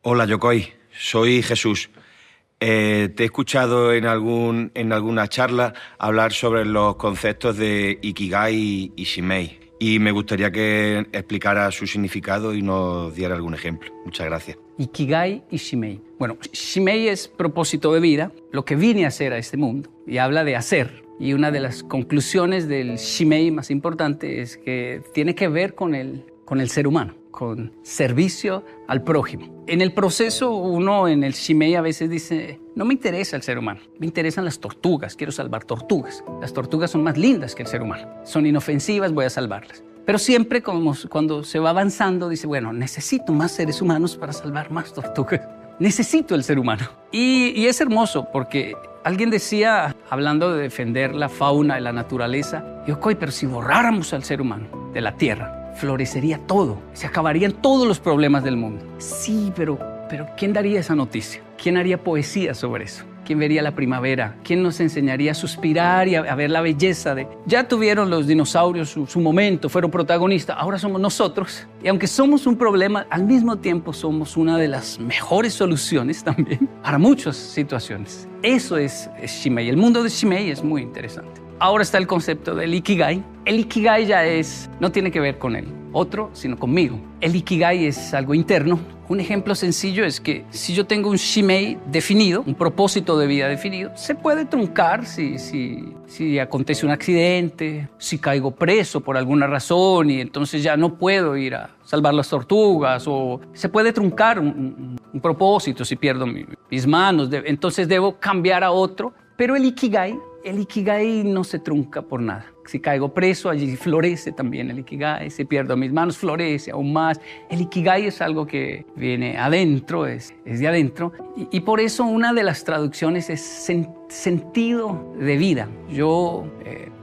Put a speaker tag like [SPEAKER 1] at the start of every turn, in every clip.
[SPEAKER 1] Hola, Yokoi. Soy Jesús. Te he escuchado en alguna charla hablar sobre los conceptos de Ikigai y Shimei. Y me gustaría que explicara su significado y nos diera algún ejemplo. Muchas gracias.
[SPEAKER 2] Ikigai y Shimei. Bueno, Shimei es propósito de vida, lo que vine a hacer a este mundo. Y habla de hacer. Y una de las conclusiones del Shimei más importante es que tiene que ver con el ser humano, con servicio al prójimo. En el proceso, uno en el Shimei a veces dice, no me interesa el ser humano, me interesan las tortugas, quiero salvar tortugas. Las tortugas son más lindas que el ser humano, son inofensivas, voy a salvarlas. Pero siempre cuando se va avanzando, dice, bueno, necesito más seres humanos para salvar más tortugas. Necesito el ser humano. Y es hermoso porque alguien decía, hablando de defender la fauna y la naturaleza, Yokoi, pero si borráramos al ser humano de la tierra, florecería todo, se acabarían todos los problemas del mundo. Sí, pero ¿quién daría esa noticia? ¿Quién haría poesía sobre eso? ¿Quién vería la primavera? ¿Quién nos enseñaría a suspirar y a ver la belleza de... Ya tuvieron los dinosaurios su momento, fueron protagonistas, ahora somos nosotros. Y aunque somos un problema, al mismo tiempo somos una de las mejores soluciones también para muchas situaciones. Eso es Shimei. El mundo de Shimei es muy interesante. Ahora está el concepto del Ikigai. El Ikigai no tiene que ver con el otro, sino conmigo. El Ikigai es algo interno. Un ejemplo sencillo es que si yo tengo un Shimei definido, un propósito de vida definido, se puede truncar si acontece un accidente, si caigo preso por alguna razón y entonces ya no puedo ir a salvar las tortugas, o se puede truncar un propósito si pierdo mis manos, entonces debo cambiar a otro. Pero el Ikigai no se trunca por nada. Si caigo preso, allí florece también el Ikigai. Si pierdo mis manos, florece aún más. El Ikigai es algo que viene adentro, es de adentro. Y por eso una de las traducciones es sentido de vida. Yo,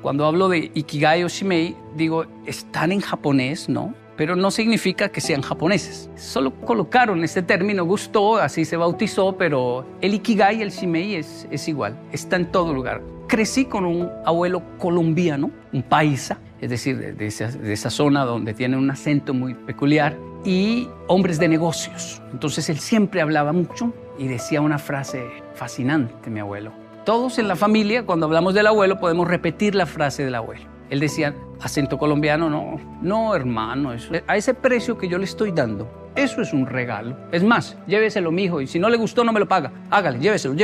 [SPEAKER 2] cuando hablo de Ikigai o Shimei, digo, están en japonés, ¿no? Pero no significa que sean japoneses. Solo colocaron este término, gustó, así se bautizó, pero el Ikigai y el Shimei es igual, está en todo lugar. Crecí con un abuelo colombiano, un paisa, es decir, de esa zona donde tiene un acento muy peculiar, y hombres de negocios. Entonces él siempre hablaba mucho y decía una frase fascinante, mi abuelo. Todos en la familia, cuando hablamos del abuelo, podemos repetir la frase del abuelo. Él decía, acento colombiano, no hermano, a ese precio que yo le estoy dando, eso es un regalo. Es más, lléveselo, mijo, y si no le gustó, no me lo paga. Hágale, lléveselo.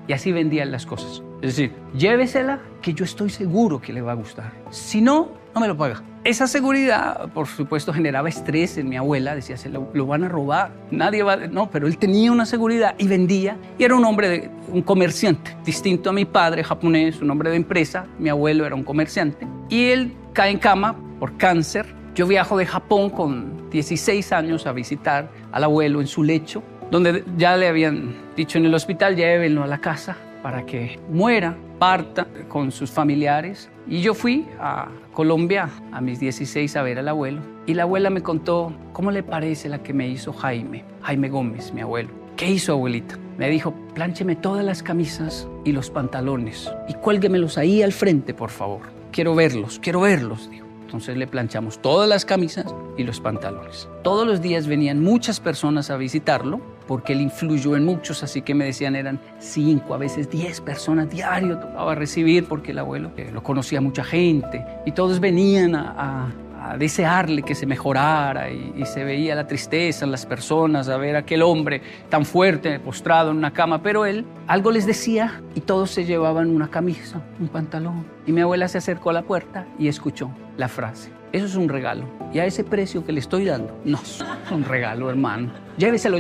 [SPEAKER 2] Y así vendían las cosas. Es decir, llévesela, que yo estoy seguro que le va a gustar. Si no, no me lo paga. Esa seguridad, por supuesto, generaba estrés en mi abuela. Decía, lo van a robar, nadie va... No, pero él tenía una seguridad y vendía. Y era un hombre, un comerciante, distinto a mi padre japonés, un hombre de empresa. Mi abuelo era un comerciante. Y él cae en cama por cáncer. Yo viajo de Japón con 16 años a visitar al abuelo en su lecho, donde ya le habían dicho en el hospital, llévenlo a la casa para que muera, parta con sus familiares. Y yo fui a Colombia a mis 16 a ver al abuelo. Y la abuela me contó, ¿cómo le parece la que me hizo Jaime Gómez, mi abuelo? ¿Qué hizo, abuelita? Me dijo, pláncheme todas las camisas y los pantalones y cuélguemelos ahí al frente, por favor. Quiero verlos, dijo. Entonces le planchamos todas las camisas y los pantalones. Todos los días venían muchas personas a visitarlo porque él influyó en muchos, así que me decían eran 5, a veces 10 personas diario tocaba recibir porque el abuelo lo conocía mucha gente y todos venían a desearle que se mejorara y se veía la tristeza en las personas, a ver a aquel hombre tan fuerte postrado en una cama, pero él algo les decía y todos se llevaban una camisa, un pantalón. Y mi abuela se acercó a la puerta y escuchó la frase, eso es un regalo y a ese precio que le estoy dando, no, es un regalo, hermano. Lléveselo.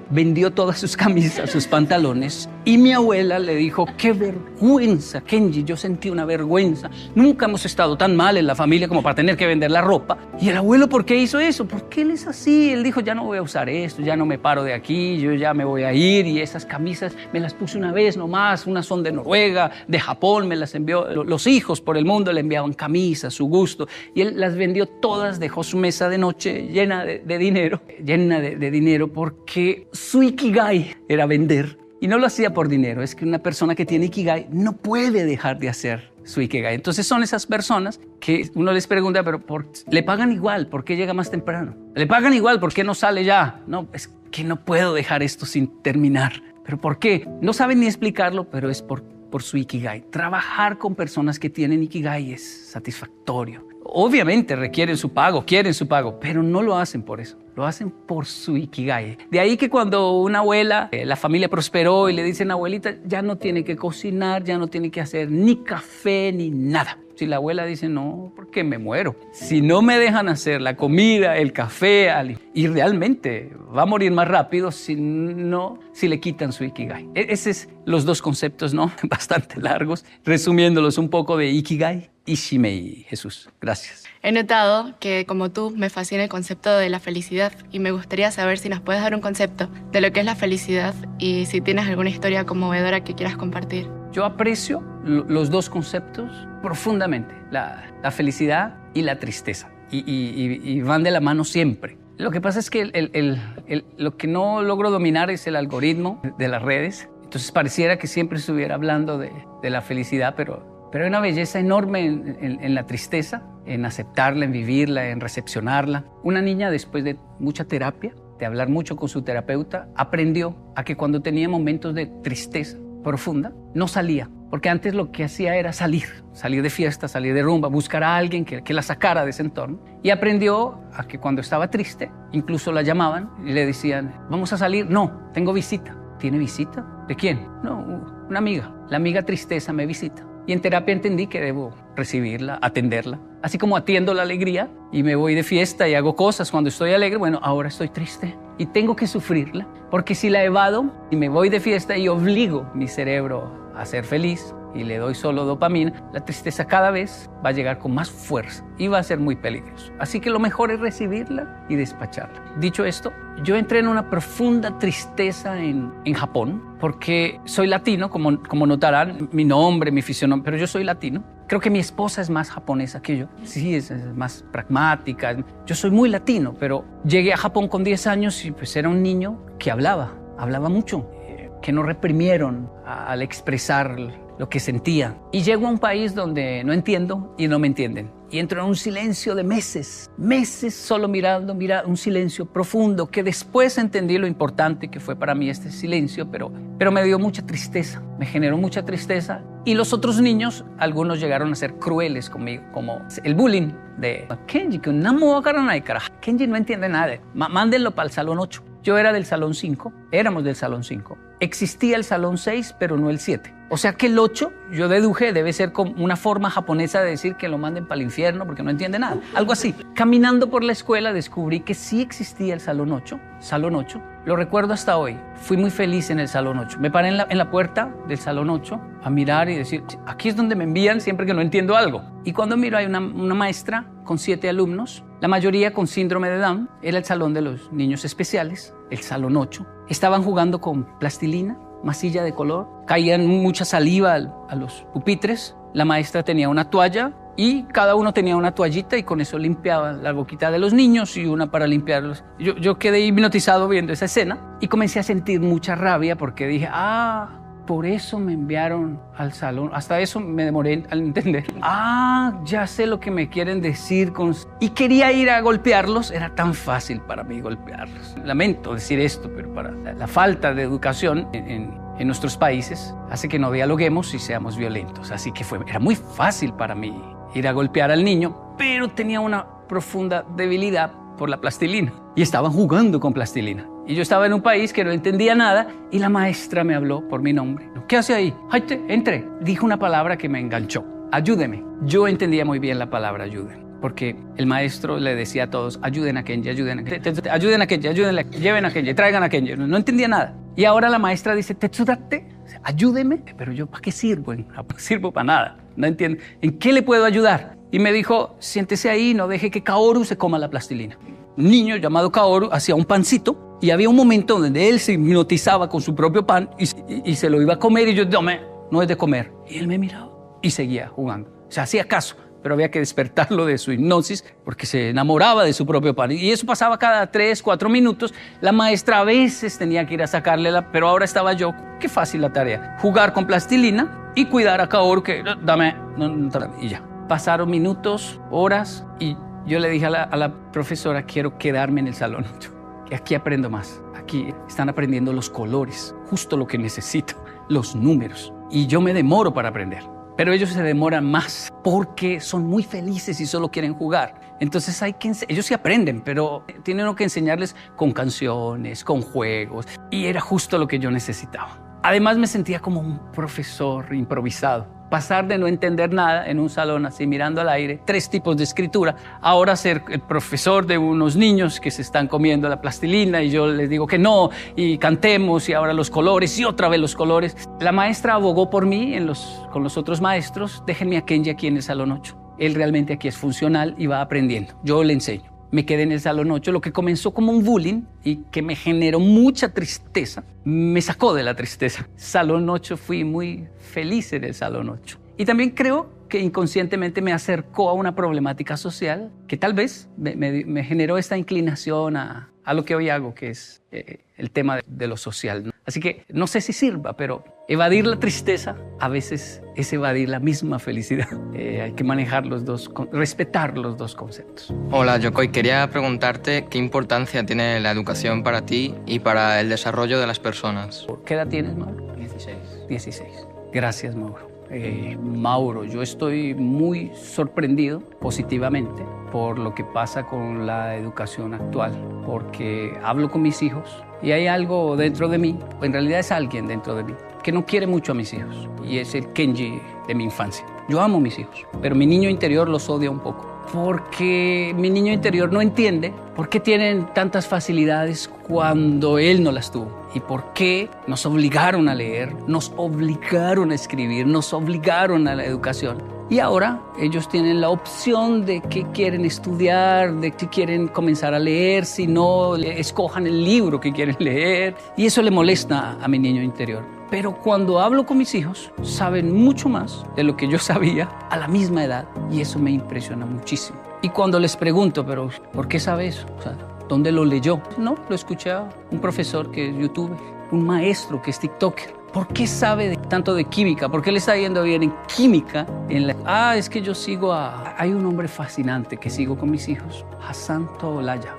[SPEAKER 2] Vendió todas sus camisas, sus pantalones. Y mi abuela le dijo, qué vergüenza, Kenji, yo sentí una vergüenza. Nunca hemos estado tan mal en la familia como para tener que vender la ropa. Y el abuelo, ¿por qué hizo eso? ¿Por qué él es así? Él dijo, ya no voy a usar esto, ya no me paro de aquí, yo ya me voy a ir. Y esas camisas me las puse una vez nomás, unas son de Noruega, de Japón, me las envió. Los hijos por el mundo le enviaban camisas, su gusto. Y él las vendió todas, dejó su mesa de noche llena de dinero, porque su Ikigai era vender Y no lo hacía por dinero, es que una persona que tiene Ikigai no puede dejar de hacer su Ikigai. Entonces son esas personas que uno les pregunta, pero le pagan igual, ¿por qué llega más temprano? Le pagan igual, ¿por qué no sale ya? No, es que no puedo dejar esto sin terminar. ¿Pero por qué? No saben ni explicarlo, pero es por su Ikigai. Trabajar con personas que tienen Ikigai es satisfactorio. Obviamente requieren su pago, quieren su pago, pero no lo hacen por eso. Lo hacen por su Ikigai. De ahí que cuando una abuela, la familia prosperó y le dicen, abuelita, ya no tiene que cocinar, ya no tiene que hacer ni café ni nada. Si la abuela dice, no, porque me muero. Si no me dejan hacer la comida, el café, y realmente va a morir más rápido si le quitan su Ikigai. Esos son los dos conceptos, ¿no? Bastante largos. Resumiéndolos un poco de Ikigai y Shimei. Jesús, gracias.
[SPEAKER 3] He notado que, como tú, me fascina el concepto de la felicidad y me gustaría saber si nos puedes dar un concepto de lo que es la felicidad y si tienes alguna historia conmovedora que quieras compartir.
[SPEAKER 2] Yo aprecio los dos conceptos profundamente, la felicidad y la tristeza, y van de la mano siempre. Lo que pasa es que lo que no logro dominar es el algoritmo de las redes, entonces pareciera que siempre estuviera hablando de la felicidad, pero hay una belleza enorme en la tristeza, en aceptarla, en vivirla, en recepcionarla. Una niña, después de mucha terapia, de hablar mucho con su terapeuta, aprendió a que cuando tenía momentos de tristeza profunda, no salía, porque antes lo que hacía era salir de fiesta, salir de rumba, buscar a alguien que la sacara de ese entorno, y aprendió a que cuando estaba triste, incluso la llamaban y le decían, ¿vamos a salir? No, tengo visita. ¿Tiene visita? ¿De quién? No, una amiga. La amiga tristeza me visita. Y en terapia entendí que debo recibirla, atenderla. Así como atiendo la alegría y me voy de fiesta y hago cosas cuando estoy alegre, bueno, ahora estoy triste y tengo que sufrirla, porque si la evado y me voy de fiesta y obligo mi cerebro a ser feliz y le doy solo dopamina, la tristeza cada vez va a llegar con más fuerza y va a ser muy peligroso. Así que lo mejor es recibirla y despacharla. Dicho esto, yo entré en una profunda tristeza en Japón, porque soy latino, como notarán, mi nombre, mi fisionomía, pero yo soy latino. Creo que mi esposa es más japonesa que yo. Sí, es más pragmática. Yo soy muy latino, pero llegué a Japón con 10 años y pues era un niño que hablaba mucho, que no reprimieron al expresar lo que sentía. Y llego a un país donde no entiendo y no me entienden. Y entro en un silencio de meses solo mirando, un silencio profundo, que después entendí lo importante que fue para mí este silencio, pero me dio mucha tristeza, me generó mucha tristeza. Y los otros niños, algunos llegaron a ser crueles conmigo, como el bullying de Kenji, que Kenji no entiende nada, mándenlo para el salón 8. Yo era del salón 5, éramos del salón 5. Existía el salón 6, pero no el 7. O sea que el 8, yo deduje, debe ser como una forma japonesa de decir que lo manden para el infierno porque no entiende nada. Algo así. Caminando por la escuela descubrí que sí existía el salón 8. Salón 8. Lo recuerdo hasta hoy. Fui muy feliz en el salón 8. Me paré en la puerta del salón 8 a mirar y decir, aquí es donde me envían siempre que no entiendo algo. Y cuando miro hay una maestra con 7 alumnos, la mayoría con síndrome de Down. Era el salón de los niños especiales, el salón 8. Estaban jugando con plastilina, masilla de color. Caían mucha saliva a los pupitres. La maestra tenía una toalla y cada uno tenía una toallita y con eso limpiaba la boquita de los niños y una para limpiarlos. Yo quedé hipnotizado viendo esa escena y comencé a sentir mucha rabia porque dije, por eso me enviaron al salón. Hasta eso me demoré al entender. Ya sé lo que me quieren decir. Y quería ir a golpearlos. Era tan fácil para mí golpearlos. Lamento decir esto, pero para la falta de educación en nuestros países hace que no dialoguemos y seamos violentos. Así que era muy fácil para mí ir a golpear al niño, pero tenía una profunda debilidad por la plastilina. Y estaban jugando con plastilina. Y yo estaba en un país que no entendía nada y la maestra me habló por mi nombre. ¿Qué hace ahí? Entre. Dijo una palabra que me enganchó. Ayúdeme. Yo entendía muy bien la palabra ayúdeme, porque el maestro le decía a todos, ayuden a Kenji, ayuden a Kenji, ayuden a Kenji, lleven a Kenji, traigan a Kenji. No entendía nada. Y ahora la maestra dice, Tetsudate, ayúdeme. Pero yo, ¿para qué sirvo? No sirvo para nada. No entiendo. ¿En qué le puedo ayudar? Y me dijo, siéntese ahí, no deje que Kaoru se coma la plastilina. Un niño llamado Kaoru hacía un pancito y había un momento donde él se hipnotizaba con su propio pan y se lo iba a comer y yo, no es de comer. Y él me miraba y seguía jugando. O sea, hacía caso. pero había que despertarlo de su hipnosis porque se enamoraba de su propio pan. Y eso pasaba cada 3, 4 minutos. La maestra a veces tenía que ir a sacarle pero ahora estaba yo. Qué fácil la tarea. Jugar con plastilina y cuidar a Kaoru que dame, y ya. Pasaron minutos, horas y yo le dije a la profesora, quiero quedarme en el salón 8, que aquí aprendo más. Aquí están aprendiendo los colores, justo lo que necesito, los números. Y yo me demoro para aprender. Pero ellos se demoran más porque son muy felices y solo quieren jugar. Entonces ellos sí aprenden, pero tienen uno que enseñarles con canciones, con juegos. Y era justo lo que yo necesitaba. Además me sentía como un profesor improvisado. Pasar de no entender nada en un salón así mirando al aire, 3 tipos de escritura, ahora ser el profesor de unos niños que se están comiendo la plastilina y yo les digo que no, y cantemos, y ahora los colores, y otra vez los colores. La maestra abogó por mí con los otros maestros, déjenme a Kenji aquí en el salón 8. Él realmente aquí es funcional y va aprendiendo, yo le enseño. Me quedé en el salón 8, lo que comenzó como un bullying y que me generó mucha tristeza, me sacó de la tristeza. Salón 8, fui muy feliz en el salón 8. Y también creo que inconscientemente me acercó a una problemática social que tal vez me generó esta inclinación a lo que hoy hago, que es el tema de lo social, ¿no? Así que no sé si sirva, pero evadir la tristeza a veces es evadir la misma felicidad. Hay que manejar los dos, respetar los dos conceptos.
[SPEAKER 4] Hola, Yocoy. Quería preguntarte qué importancia tiene la educación para ti y para el desarrollo de las personas.
[SPEAKER 2] ¿Qué edad tienes, Mauro? 16. Gracias, Mauro. Mauro, yo estoy muy sorprendido positivamente por lo que pasa con la educación actual, porque hablo con mis hijos y hay algo dentro de mí, o en realidad es alguien dentro de mí, que no quiere mucho a mis hijos, y es el Kenji de mi infancia. Yo amo a mis hijos, pero mi niño interior los odia un poco, porque mi niño interior no entiende por qué tienen tantas facilidades cuando él no las tuvo. Y por qué nos obligaron a leer, nos obligaron a escribir, nos obligaron a la educación. Y ahora ellos tienen la opción de qué quieren estudiar, de qué quieren comenzar a leer, si no, escojan el libro que quieren leer. Y eso le molesta a mi niño interior. Pero cuando hablo con mis hijos, saben mucho más de lo que yo sabía a la misma edad. Y eso me impresiona muchísimo. Y cuando les pregunto, ¿pero por qué sabe eso? O sea, ¿dónde lo leyó? No, lo escuché a un profesor que es youtuber, un maestro que es tiktoker. ¿Por qué sabe tanto de química? ¿Por qué le está yendo bien en química? Es que yo sigo Hay un hombre fascinante que sigo con mis hijos, Hassan Taolalla.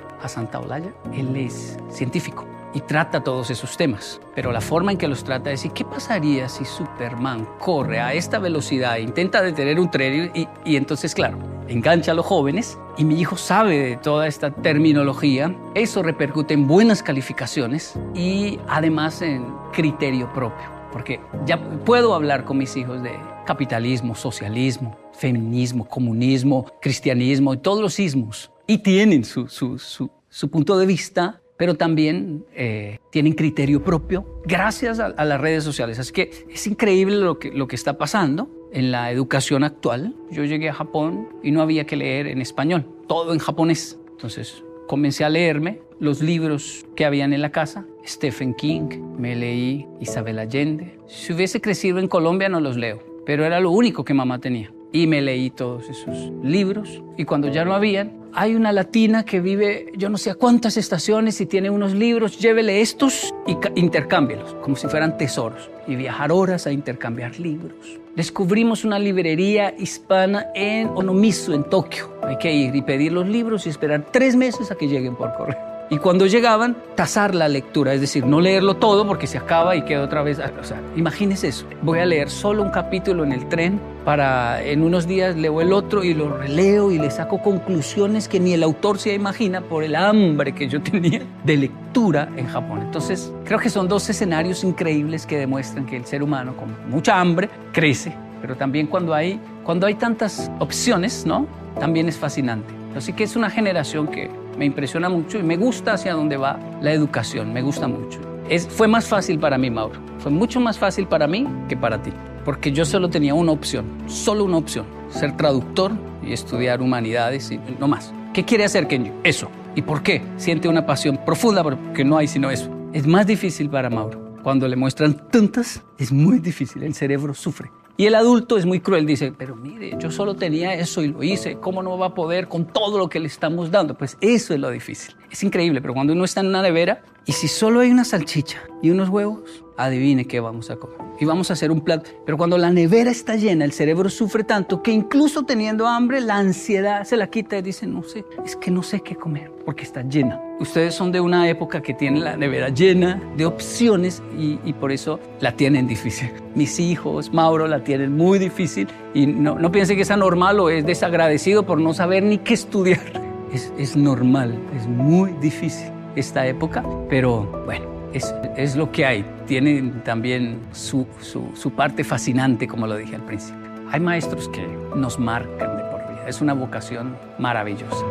[SPEAKER 2] Él es científico y trata todos esos temas. Pero la forma en que los trata es: ¿y qué pasaría si Superman corre a esta velocidad e intenta detener un tren? Y entonces, claro, engancha a los jóvenes y mi hijo sabe de toda esta terminología. Eso repercute en buenas calificaciones y además en criterio propio. Porque ya puedo hablar con mis hijos de capitalismo, socialismo, feminismo, comunismo, cristianismo y todos los ismos. Y tienen su punto de vista, pero también tienen criterio propio gracias a las redes sociales. Así que es increíble lo que está pasando en la educación actual. Yo llegué a Japón y no había que leer en español, todo en japonés. Entonces comencé a leerme los libros que habían en la casa. Stephen King, me leí Isabel Allende. Si hubiese crecido en Colombia no los leo, pero era lo único que mamá tenía. Y me leí todos esos libros. Y cuando ya no habían, hay una latina que vive yo no sé a cuántas estaciones y tiene unos libros. Llévele estos y intercámbielos, como si fueran tesoros. Y viajar horas a intercambiar libros. Descubrimos una librería hispana en Onomizu, en Tokio. Hay que ir y pedir los libros y esperar 3 meses a que lleguen por correo. Y cuando llegaban, tasar la lectura, es decir, no leerlo todo porque se acaba y queda otra vez. O sea, imagínese eso. Voy a leer solo un capítulo en el tren para en unos días leo el otro y lo releo y le saco conclusiones que ni el autor se imagina por el hambre que yo tenía de lectura en Japón. Entonces, creo que son 2 escenarios increíbles que demuestran que el ser humano con mucha hambre crece, pero también cuando hay tantas opciones, ¿no? También es fascinante. Así que es una generación que me impresiona mucho y me gusta hacia dónde va la educación, me gusta mucho. Fue más fácil para mí, Mauro. Fue mucho más fácil para mí que para ti, porque yo solo tenía una opción, solo una opción: ser traductor y estudiar humanidades y no más. ¿Qué quiere hacer Kenji? Eso. ¿Y por qué? Siente una pasión profunda porque no hay sino eso. Es más difícil para Mauro. Cuando le muestran tantas, es muy difícil, el cerebro sufre. Y el adulto es muy cruel, dice, pero mire, yo solo tenía eso y lo hice, ¿cómo no va a poder con todo lo que le estamos dando? Pues eso es lo difícil. Es increíble, pero cuando uno está en una nevera, y si solo hay una salchicha y unos huevos, adivine qué vamos a comer. Y vamos a hacer un plato. Pero cuando la nevera está llena, el cerebro sufre tanto que incluso teniendo hambre, la ansiedad se la quita y dice, no sé, es que no sé qué comer porque está llena. Ustedes son de una época que tiene la nevera llena de opciones y por eso la tienen difícil. Mis hijos, Mauro, la tienen muy difícil y no piense que es anormal o es desagradecido por no saber ni qué estudiar. Es normal, es muy difícil esta época, pero bueno, es lo que hay. Tiene también su parte fascinante, como lo dije al principio. Hay maestros que nos marcan de por vida. Es una vocación maravillosa.